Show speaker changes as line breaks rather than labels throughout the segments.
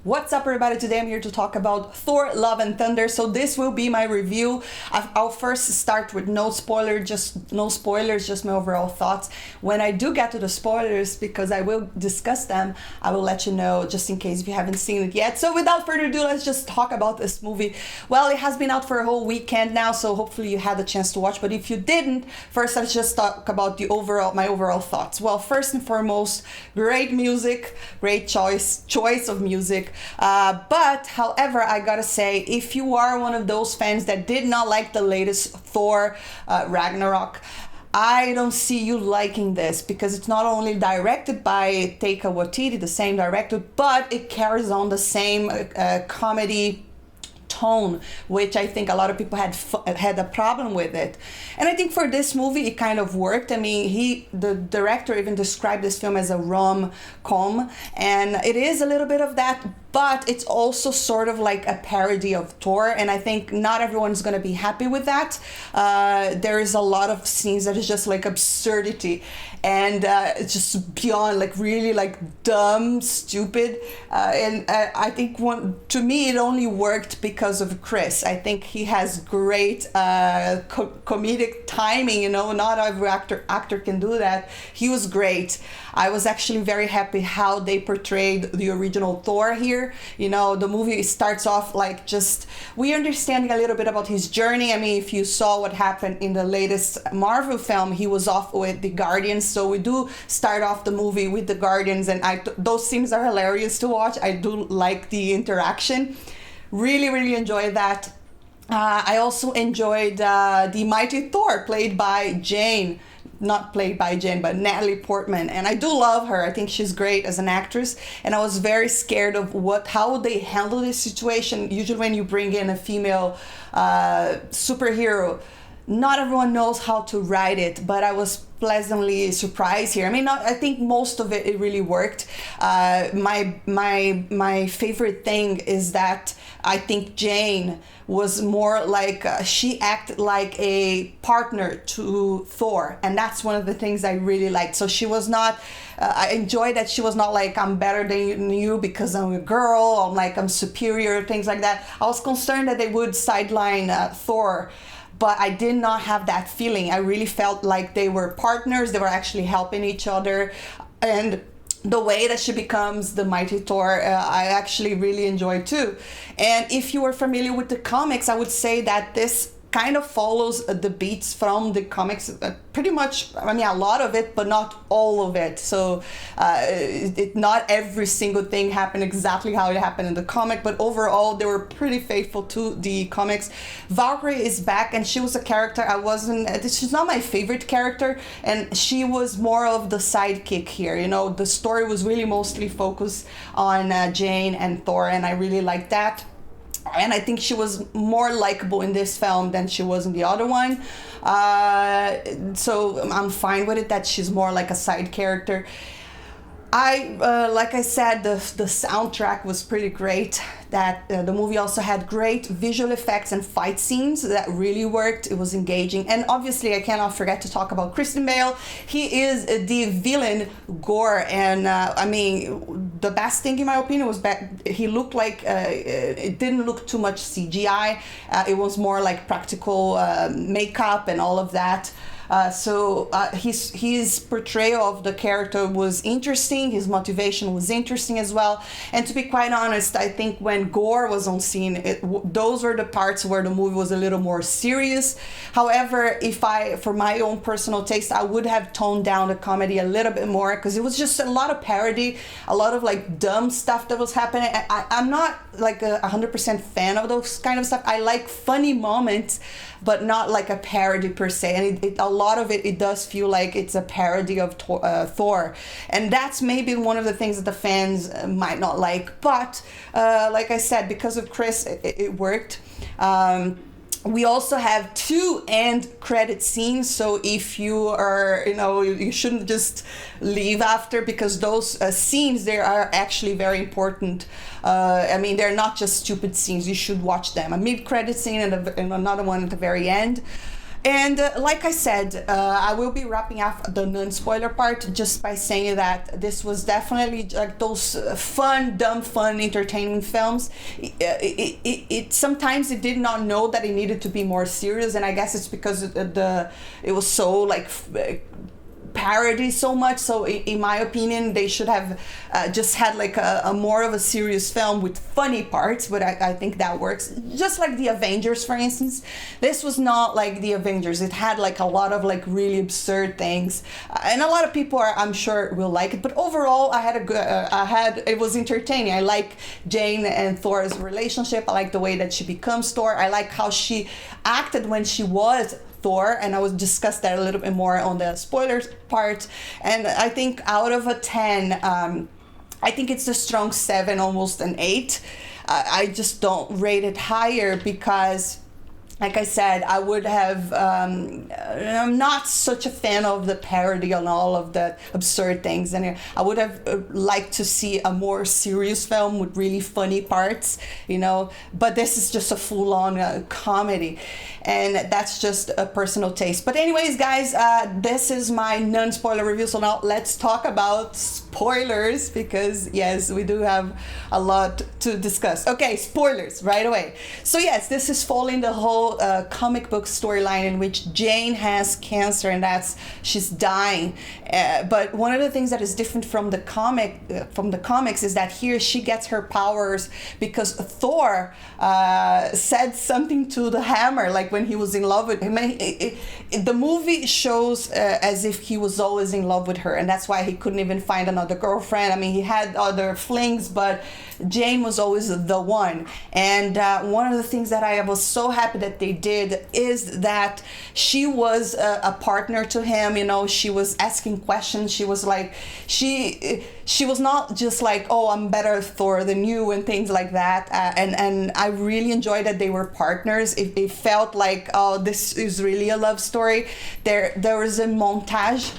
What's up, everybody? Today I'm here to talk about Thor, Love and Thunder. So this will be my review. I'll first start with no spoilers, just my overall thoughts. When I do get to the spoilers, because I will discuss them, I will let you know just in case if you haven't seen it yet. So without further ado, let's just talk about this movie. Well, it has been out for a whole weekend now, so hopefully you had a chance to watch. But if you didn't, first let's just talk about my overall thoughts. Well, first and foremost, great music, great choice of music. But however, I gotta say, if you are one of those fans that did not like the latest Thor Ragnarok, I don't see you liking this, because it's not only directed by Taika Waititi, the same director, but it carries on the same comedy tone, which I think a lot of people had a problem with it. And I think for this movie it kind of worked. I mean, the director even described this film as a rom-com, and it is a little bit of that, but it's also sort of like a parody of Thor, and I think not everyone's going to be happy with that. There is a lot of scenes that is just like absurdity, and it's just beyond, like, really like dumb, stupid, and I think to me it only worked because of Chris. I think he has great comedic timing, you know, not every actor can do that. He was great. I was actually very happy how they portrayed the original Thor here. You know, the movie starts off like just we understanding a little bit about his journey. I mean, if you saw what happened in the latest Marvel film, he was off with the Guardians. So we do start off the movie with the Guardians, and those scenes are hilarious to watch. I do like the interaction. Really enjoy that. I also enjoyed the mighty Thor, played by Jane. Not played by Jane, but Natalie Portman, and I do love her. I think she's great as an actress, and I was very scared of how they handle this situation. Usually when you bring in a female superhero, not everyone knows how to write it, but I was pleasantly surprised here. I mean, I think most of it really worked. My favorite thing is that I think Jane was more like she acted like a partner to Thor, and that's one of the things I really liked. So she was not I enjoyed that she was not like, I'm better than you because I'm a girl, I'm superior, things like that. I was concerned that they would sideline Thor, but I did not have that feeling. I really felt like they were partners. They were actually helping each other, and the way that she becomes the mighty Thor, I actually really enjoy too. And if you are familiar with the comics, I would say that this kind of follows the beats from the comics, pretty much. I mean, a lot of it, but not all of it. So not every single thing happened exactly how it happened in the comic, but overall they were pretty faithful to the comics. Valkyrie is back, and she was a character she's not my favorite character, and she was more of the sidekick here. You know, the story was really mostly focused on Jane and Thor, and I really liked that. And I think she was more likable in this film than she was in the other one. So I'm fine with it that she's more like a side character. Like I said, the soundtrack was pretty great. That the movie also had great visual effects and fight scenes that really worked. It was engaging, and obviously I cannot forget to talk about Christian Bale. He is the villain Gore, and I mean, the best thing in my opinion was he looked like it didn't look too much CGI. It was more like practical makeup and all of that. So his portrayal of the character was interesting. His motivation was interesting as well. And to be quite honest, I think when Gore was on scene, those were the parts where the movie was a little more serious. However, for my own personal taste, I would have toned down the comedy a little bit more, because it was just a lot of parody, a lot of like dumb stuff that was happening. I'm not like 100% fan of those kind of stuff. I like funny moments, but not like a parody per se. And a lot of it does feel like it's a parody of Thor. And that's maybe one of the things that the fans might not like. But like I said, because of Chris, it worked. We also have 2 end credit scenes, so if you are, you shouldn't just leave after, because those scenes, they are actually very important. I mean, they're not just stupid scenes. You should watch them. A mid-credit scene and another one at the very end. And like I said, I will be wrapping up the non-spoiler part just by saying that this was definitely like those fun, dumb, fun, entertaining films. It sometimes it did not know that it needed to be more serious, and I guess it's because it was so like parody so much. So in my opinion, they should have just had like a more of a serious film with funny parts, but I think that works. Just like the Avengers, for instance, this was not like the Avengers. It had like a lot of like really absurd things, and a lot of people are, I'm sure, will like it. But overall, it was entertaining. I like Jane and Thor's relationship. I like the way that she becomes Thor. I like how she acted when she was Thor, and I will discuss that a little bit more on the spoilers part. And I think out of a 10, I think it's a strong 7, almost an 8. I just don't rate it higher because, like I said, I would have, I'm not such a fan of the parody on all of the absurd things. And I would have liked to see a more serious film with really funny parts, but this is just a full-on comedy. And that's just a personal taste. But anyways, guys, this is my non-spoiler review. So now let's talk about spoilers, because yes, we do have a lot to discuss. Okay, spoilers right away. So yes, this is following the whole comic book storyline in which Jane has cancer, and she's dying. But one of the things that is different from the comics is that here she gets her powers because Thor said something to the hammer, like when he was in love with him. The movie shows as if he was always in love with her, and that's why he couldn't even find another girlfriend. I mean, he had other flings, but Jane was always the one. And one of the things that I was so happy that they did is that she was a partner to him. She was asking questions. She was like, she was not just like, oh, I'm better Thor than you and things like that. And I really enjoyed that they were partners. It felt like, oh, this is really a love story. There was a montage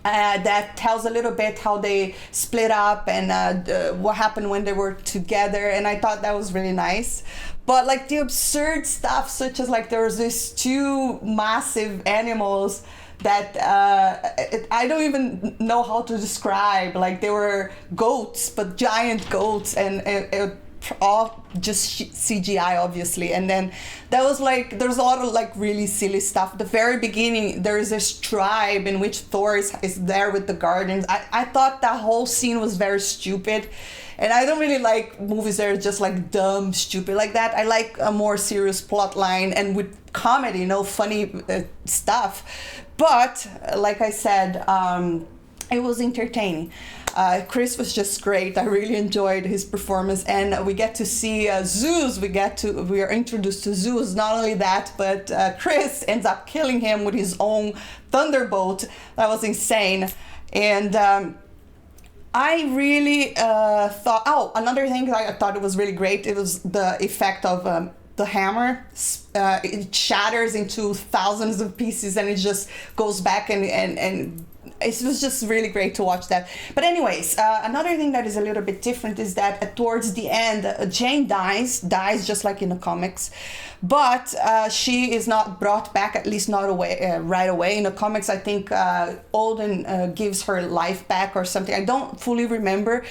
that tells a little bit how they split up and what happened when they were together, and I thought that was really nice. But like the absurd stuff, such as like there was these two massive animals that I don't even know how to describe. Like they were goats, but giant goats, and it all just CGI, obviously. And then there's a lot of like really silly stuff. At the very beginning, there is this tribe in which Thor is there with the guardians. I thought that whole scene was very stupid, and I don't really like movies that are just like dumb, stupid like that. I like a more serious plot line and with comedy, funny stuff. But like I said, it was entertaining. Chris was just great. I really enjoyed his performance, and we get to see Zeus. We are introduced to Zeus. Not only that, but Chris ends up killing him with his own thunderbolt. That was insane. And I really thought. Oh, another thing that I thought it was really great. It was the effect of the hammer. It shatters into thousands of pieces, and it just goes back and it was just really great to watch that. But anyways, another thing that is a little bit different is that towards the end, Jane dies just like in the comics, but she is not brought back, at least not right away. In the comics, I think Odin gives her life back or something. I don't fully remember.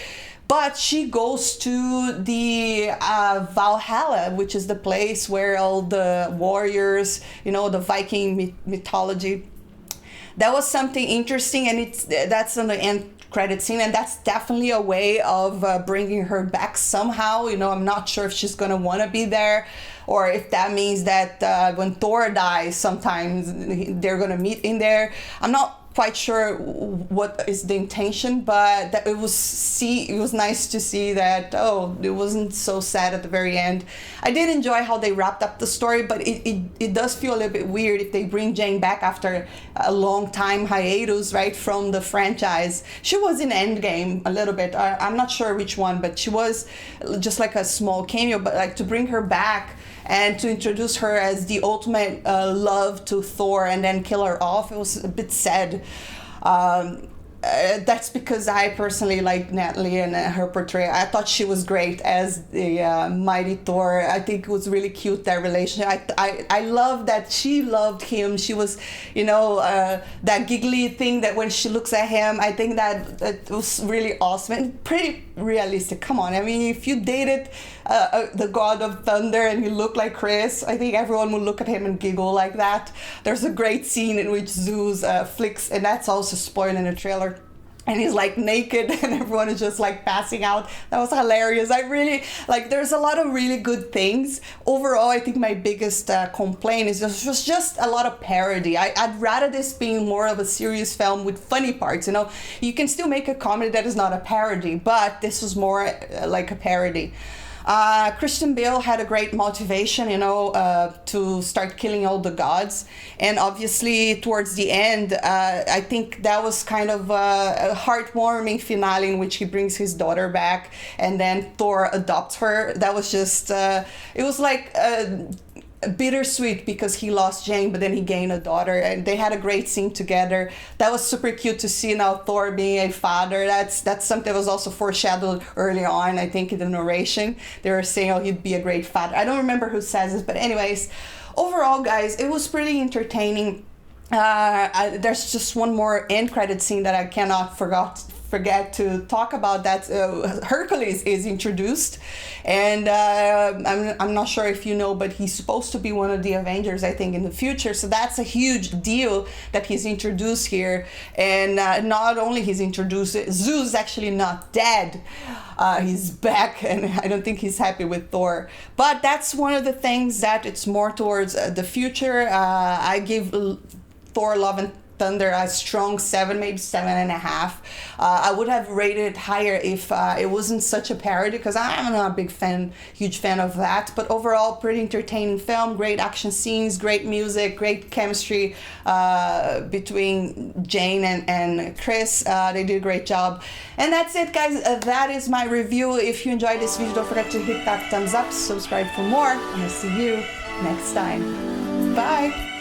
But she goes to the Valhalla, which is the place where all the warriors, the Viking mythology. That was something interesting, and that's on the end credit scene, and that's definitely a way of bringing her back somehow. I'm not sure if she's going to want to be there, or if that means that when Thor dies, sometimes they're going to meet in there. I'm not quite sure what is the intention, but that it was nice to see that, it wasn't so sad at the very end. I did enjoy how they wrapped up the story, but it does feel a little bit weird if they bring Jane back after a long time hiatus, right, from the franchise. She was in Endgame a little bit. I'm not sure which one, but she was just like a small cameo. But like to bring her back and to introduce her as the ultimate love to Thor and then kill her off, it was a bit sad. that's because I personally like Natalie and her portrayal. I thought she was great as the mighty Thor. I think it was really cute, that relationship. I love that she loved him. She was, that giggly thing that when she looks at him, I think that was really awesome and pretty realistic. Come on, I mean, if you dated the God of Thunder and you look like Chris, I think everyone would look at him and giggle like that. There's a great scene in which Zeus flicks, and that's also spoiled in the trailer, and he's like naked and everyone is just like passing out. That was hilarious. I really like, there's a lot of really good things. Overall, I think my biggest complaint is just a lot of parody. I'd rather this being more of a serious film with funny parts. You can still make a comedy that is not a parody, but this was more like a parody. Christian Bale had a great motivation, to start killing all the gods. And obviously, towards the end, I think that was kind of a heartwarming finale in which he brings his daughter back and then Thor adopts her. That was just, it was like bittersweet because he lost Jane, but then he gained a daughter, and they had a great scene together. That was super cute to see now Thor being a father. That's something that was also foreshadowed early on, I think, in the narration. They were saying, oh, he'd be a great father. I don't remember who says this, but anyways, overall, guys, it was pretty entertaining. There's just one more end credit scene that I cannot forget to talk about. That Hercules is introduced, and I'm not sure if you know, but he's supposed to be one of the Avengers, I think, in the future. So that's a huge deal that he's introduced here. And not only he's introduced, Zeus is actually not dead. He's back, and I don't think he's happy with Thor. But that's one of the things that it's more towards the future. I give Thor Love and Thunder a strong 7, maybe 7.5. I would have rated it higher if it wasn't such a parody, because I'm not a huge fan of that. But overall, pretty entertaining film, great action scenes, great music, great chemistry between Jane and Chris. They did a great job. And that's it, guys. That is my review. If you enjoyed this video, don't forget to hit that thumbs up, subscribe for more, and I'll see you next time. Bye!